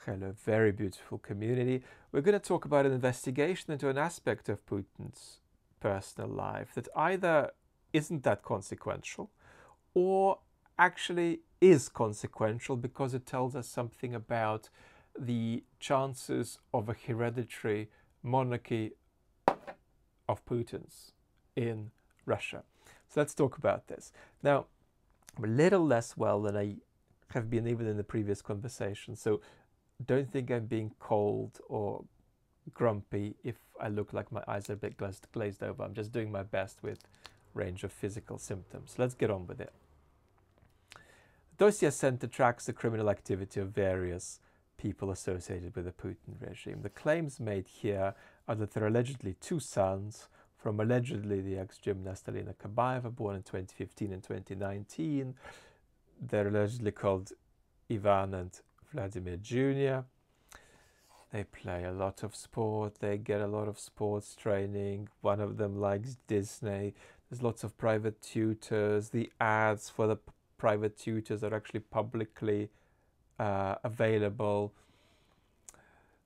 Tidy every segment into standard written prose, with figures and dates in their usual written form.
Hello, very beautiful community. We're going to talk about an investigation into an aspect of Putin's personal life that either isn't that consequential or actually is consequential because it tells us something about the chances of a hereditary monarchy of Putin's in Russia. So let's talk about this. Now, I'm a little less well than I have been even in the previous conversation, so don't think I'm being cold or grumpy if I look like my eyes are a bit glazed over. I'm just doing my best with range of physical symptoms. Let's get on with it. The dossier center tracks the criminal activity of various people associated with the Putin regime. The claims made here are that there are allegedly two sons from allegedly the ex-gymnast Alina Kabaeva, born in 2015 and 2019. They're allegedly called Ivan and Vladimir Jr. They play a lot of sport. They get a lot of sports training. One of them likes Disney. There's lots of private tutors. The ads for the private tutors are actually publicly available.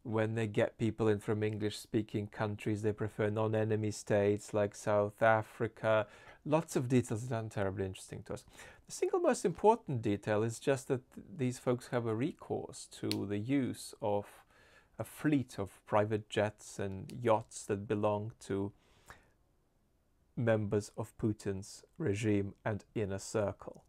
When they get people in from English-speaking countries, they prefer non-enemy states like South Africa. Lots of details that aren't terribly interesting to us. The single most important detail is just that these folks have a recourse to the use of a fleet of private jets and yachts that belong to members of Putin's regime and inner circle.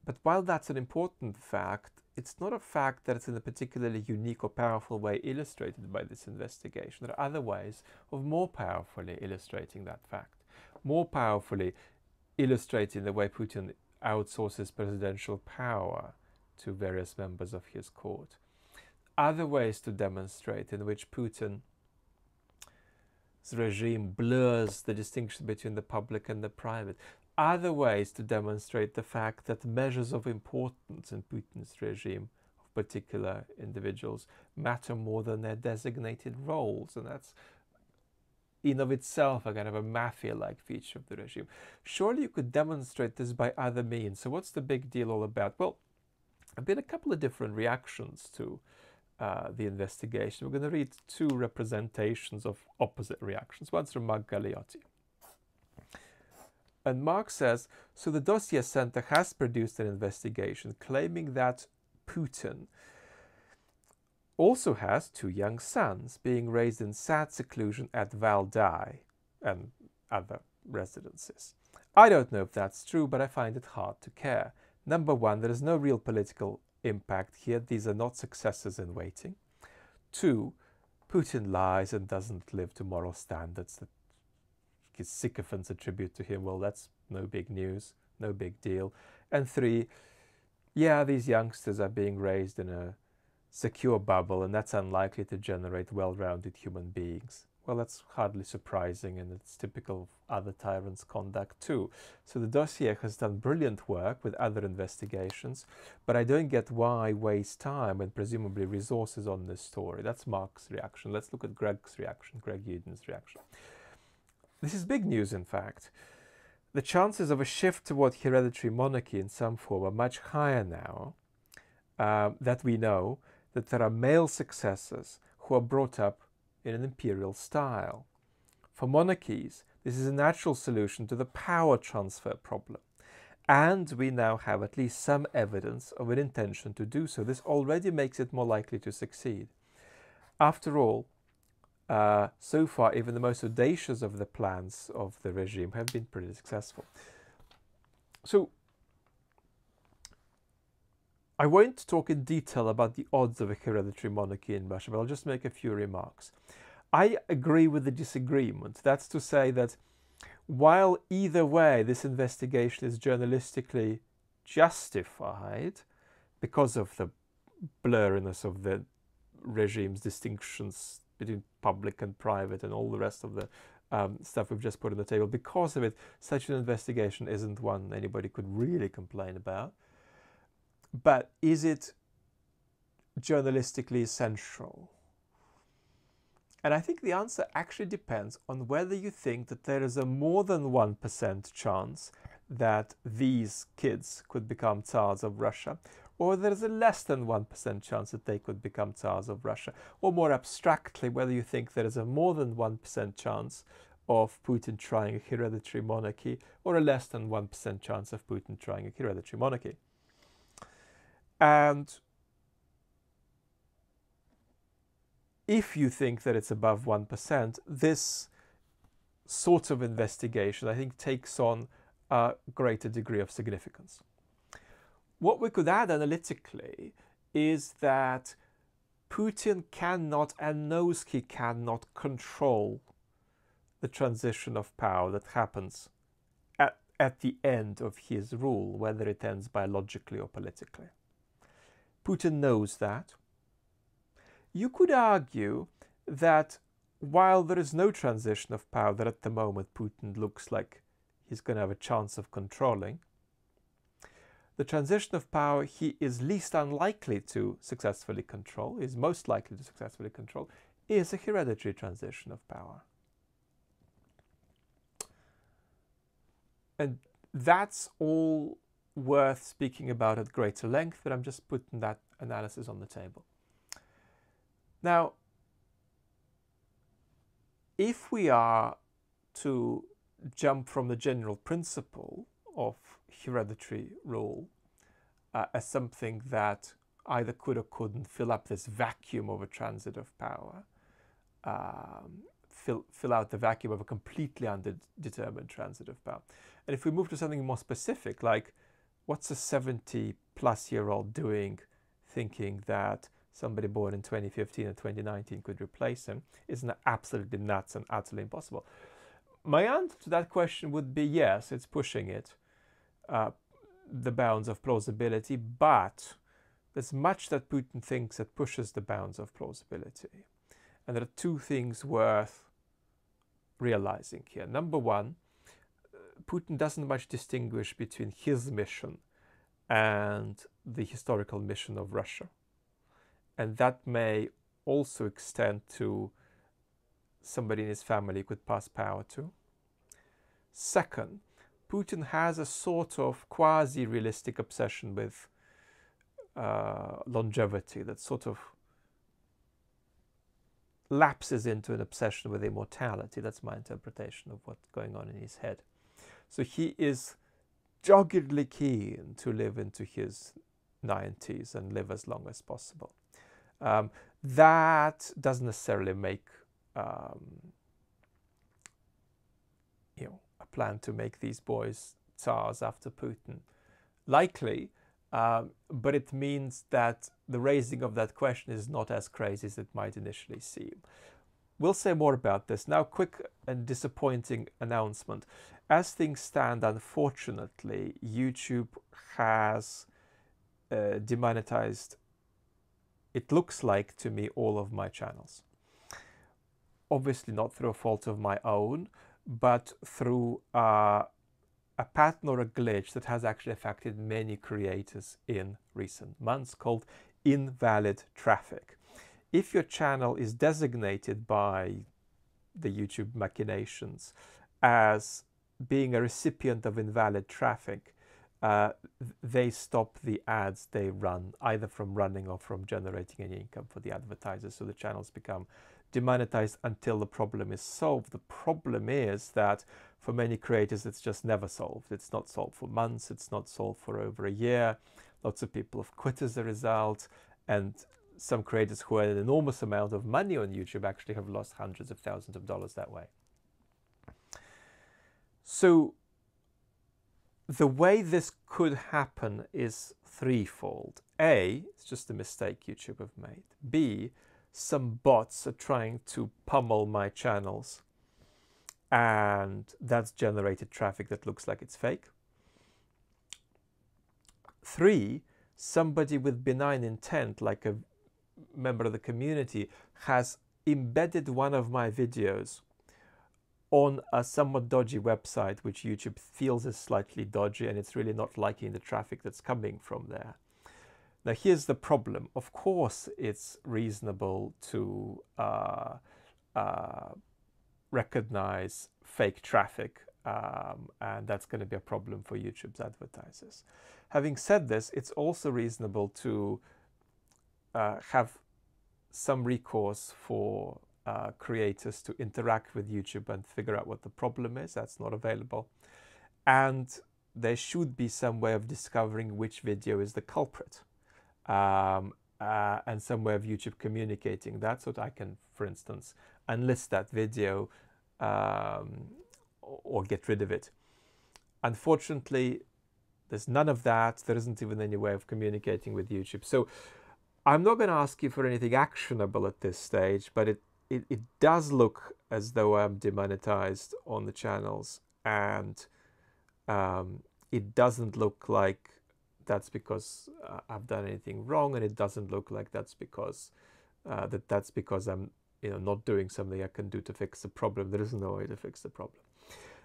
But while that's an important fact, it's not a fact that it's in a particularly unique or powerful way illustrated by this investigation. There are other ways of more powerfully illustrating that fact, more powerfully illustrating the way Putin outsources presidential power to various members of his court. Other ways to demonstrate in which Putin's regime blurs the distinction between the public and the private. Other ways to demonstrate the fact that measures of importance in Putin's regime of particular individuals matter more than their designated roles. And that's in of itself a kind of a mafia-like feature of the regime. Surely you could demonstrate this by other means. So what's the big deal all about? Well, there have been a couple of different reactions to the investigation. We're going to read two representations of opposite reactions. One's from Mark Galeotti. And Mark says, so the dossier center has produced an investigation claiming that Putin also has two young sons being raised in sad seclusion at Valdai and other residences. I don't know if that's true, but I find it hard to care. Number one, there is no real political impact here. These are not successes in waiting. Two, Putin lies and doesn't live to moral standards that his sycophants attribute to him. Well, that's no big news, no big deal. And three, yeah, these youngsters are being raised in a secure bubble, and that's unlikely to generate well-rounded human beings. Well, that's hardly surprising, and it's typical of other tyrants' conduct too. So the dossier has done brilliant work with other investigations, but I don't get why waste time and presumably resources on this story. That's Mark's reaction. Let's look at Greg's reaction, Greg Uden's reaction. This is big news, in fact. The chances of a shift toward hereditary monarchy in some form are much higher now that we know that there are male successors who are brought up in an imperial style. For monarchies, this is a natural solution to the power transfer problem. And we now have at least some evidence of an intention to do so. This already makes it more likely to succeed. After all, so far, even the most audacious of the plans of the regime have been pretty successful. So, I won't talk in detail about the odds of a hereditary monarchy in Russia, but I'll just make a few remarks. I agree with the disagreement. That's to say that while either way this investigation is journalistically justified because of the blurriness of the regime's distinctions between public and private and all the rest of the stuff we've just put on the table. Because of it, such an investigation isn't one anybody could really complain about. But is it journalistically essential? And I think the answer actually depends on whether you think that there is a more than 1% chance that these kids could become Tsars of Russia, or there's a less than 1% chance that they could become Tsars of Russia, or more abstractly, whether you think there is a more than 1% chance of Putin trying a hereditary monarchy, or a less than 1% chance of Putin trying a hereditary monarchy. And if you think that it's above 1%, this sort of investigation, I think, takes on a greater degree of significance. What we could add analytically is that Putin cannot and knows he cannot control the transition of power that happens at the end of his rule, whether it ends biologically or politically. Putin knows that. You could argue that while there is no transition of power that at the moment Putin looks like he's going to have a chance of controlling, the transition of power he is least unlikely to successfully control, is most likely to successfully control, is a hereditary transition of power. And that's all worth speaking about at greater length, but I'm just putting that analysis on the table. Now, if we are to jump from the general principle of hereditary rule as something that either could or couldn't fill up this vacuum of a transit of power, fill out the vacuum of a completely undetermined transit of power. And if we move to something more specific, like what's a 70-plus-year-old doing thinking that somebody born in 2015 or 2019 could replace him, isn't absolutely nuts and utterly impossible? My answer to that question would be yes, it's pushing it, the bounds of plausibility, but there's much that Putin thinks that pushes the bounds of plausibility. And there are two things worth realizing here. Number one, Putin doesn't much distinguish between his mission and the historical mission of Russia. And that may also extend to somebody in his family he could pass power to. Second, Putin has a sort of quasi-realistic obsession with longevity that sort of lapses into an obsession with immortality. That's my interpretation of what's going on in his head. So he is doggedly keen to live into his 90s and live as long as possible. That doesn't necessarily make a plan to make these boys Tsars after Putin likely, but it means that the raising of that question is not as crazy as it might initially seem. We'll say more about this. Now, quick and disappointing announcement. As things stand, unfortunately, YouTube has demonetized, it looks like to me, all of my channels. Obviously not through a fault of my own, but through a pattern or a glitch that has actually affected many creators in recent months, called invalid traffic. If your channel is designated by the YouTube machinations as being a recipient of invalid traffic, they stop the ads they run, either from running or from generating any income for the advertisers. So the channels become demonetized until the problem is solved. The problem is that for many creators, it's just never solved. It's not solved for months. It's not solved for over a year. Lots of people have quit as a result. And some creators who earn an enormous amount of money on YouTube actually have lost hundreds of thousands of dollars that way. So the way this could happen is threefold. A, it's just a mistake YouTube have made. B, some bots are trying to pummel my channels, and that's generated traffic that looks like it's fake. 3, somebody with benign intent, like a member of the community, has embedded one of my videos on a somewhat dodgy website, which YouTube feels is slightly dodgy, and it's really not liking the traffic that's coming from there. Now, here's the problem. Of course, it's reasonable to recognize fake traffic and that's going to be a problem for YouTube's advertisers. Having said this, it's also reasonable to have some recourse for creators to interact with YouTube and figure out what the problem is. That's not available. And there should be some way of discovering which video is the culprit, and some way of YouTube communicating that, so that I can, for instance, unlist that video or get rid of it. Unfortunately, there's none of that. There isn't even any way of communicating with YouTube. So I'm not going to ask you for anything actionable at this stage, but it does look as though I'm demonetized on the channels, and it doesn't look like that's because I've done anything wrong, and it doesn't look like that's because that's because I'm not doing something I can do to fix the problem. There is no way to fix the problem.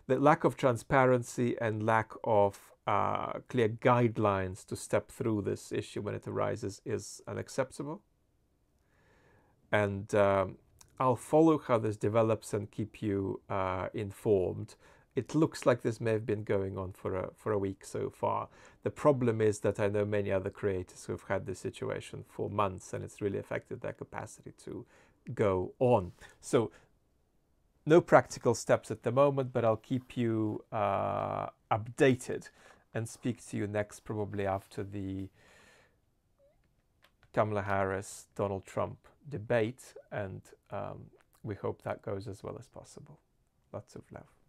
The lack of transparency and lack of clear guidelines to step through this issue when it arises is unacceptable. And I'll follow how this develops and keep you informed. It looks like this may have been going on for a week so far. The problem is that I know many other creators who have had this situation for months, and it's really affected their capacity to go on. So no practical steps at the moment, but I'll keep you updated and speak to you next, probably after the Kamala Harris, Donald Trump debate, and we hope that goes as well as possible. Lots of love.